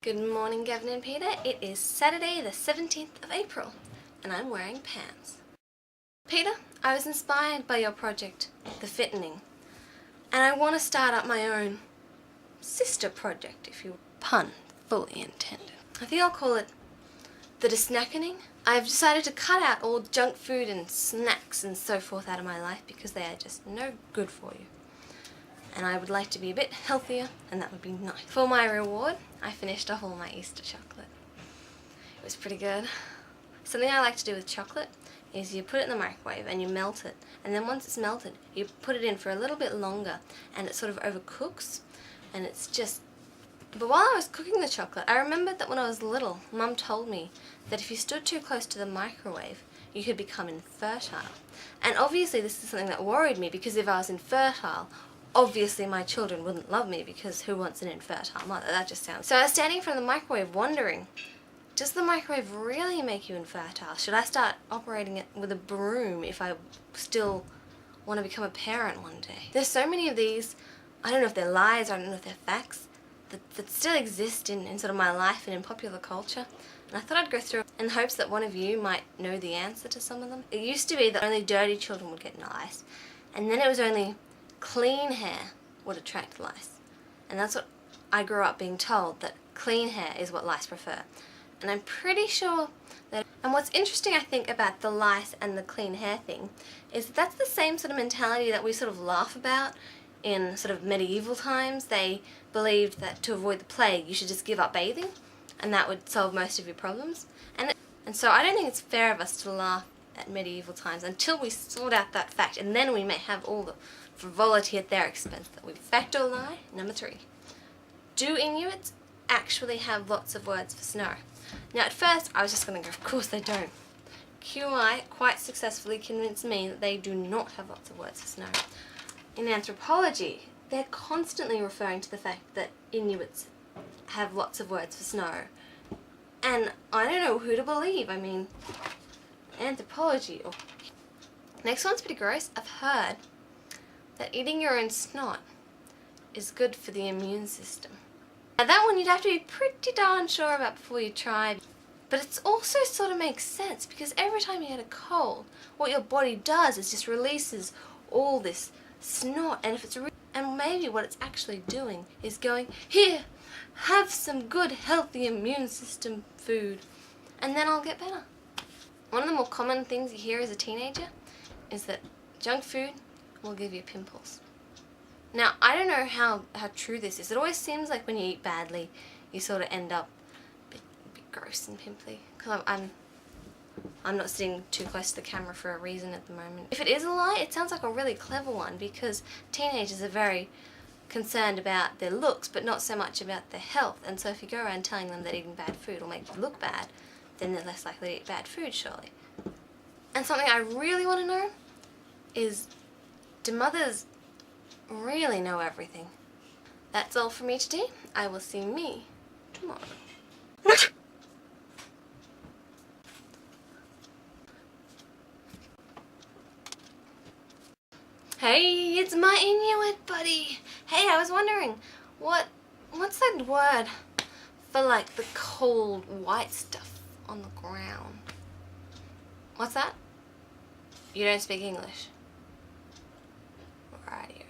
Good morning, Gavin and Peter. It is Saturday the 17th of April and I'm wearing pants. Peter, I was inspired by your project, The Fittening, and I want to start up my own sister project, if you will. Pun fully intended. I think I'll call it The Desnackening. I've decided to cut out all junk food and snacks and so forth out of my life because they are just no good for you. And I would like to be a bit healthier, and that would be nice. For my reward, I finished off all my Easter chocolate. It was pretty good. Something I like to do with chocolate is you put it in the microwave and you melt it, and then once it's melted, you put it in for a little bit longer and it sort of overcooks, and it's just... But while I was cooking the chocolate, I remembered that when I was little, Mum told me that if you stood too close to the microwave, you could become infertile. And obviously this is something that worried me, because if I was infertile, obviously my children wouldn't love me, because who wants an infertile mother? That just sounds... So I was standing in front of the microwave wondering, does the microwave really make you infertile? Should I start operating it with a broom if I still want to become a parent one day? There's so many of these, I don't know if they're lies or I don't know if they're facts, that still exist in sort of my life and in popular culture. And I thought I'd go through in hopes that one of you might know the answer to some of them. It used to be that only dirty children would get lice, and then it was only clean hair would attract lice. And that's what I grew up being told, that clean hair is what lice prefer. And I'm pretty sure that... And what's interesting, I think, about the lice and the clean hair thing is that that's the same sort of mentality that we sort of laugh about in sort of medieval times. They believed that to avoid the plague you should just give up bathing and that would solve most of your problems. And so I don't think it's fair of us to laugh at medieval times until we sort out that fact, and then we may have all the frivolity at their expense that we... Fact or lie? Number 3. Do Inuits actually have lots of words for snow? Now at first I was just going to go, of course they don't. QI quite successfully convinced me that they do not have lots of words for snow. In anthropology, they're constantly referring to the fact that Inuits have lots of words for snow. And I don't know who to believe. I mean, anthropology. Oh. Next one's pretty gross. I've heard that eating your own snot is good for the immune system. Now that one you'd have to be pretty darn sure about before you try. But it also sort of makes sense, because every time you get a cold, what your body does is just releases all this snot, and if it's and maybe what it's actually doing is going, here, have some good healthy immune system food and then I'll get better. One of the more common things you hear as a teenager is that junk food will give you pimples. Now I don't know how true this is. It always seems like when you eat badly you sort of end up a bit gross and pimply, because I'm not sitting too close to the camera for a reason at the moment. If it is a lie, it sounds like a really clever one, because teenagers are very concerned about their looks but not so much about their health, and so if you go around telling them that eating bad food will make you look bad, then they're less likely to eat bad food, surely. And something I really want to know is, do mothers really know everything? That's all for me today. I will see me tomorrow. Hey, it's my Inuit buddy. Hey, I was wondering, what's that word for like the cold white stuff on the ground? What's that? You don't speak English? Alrighty.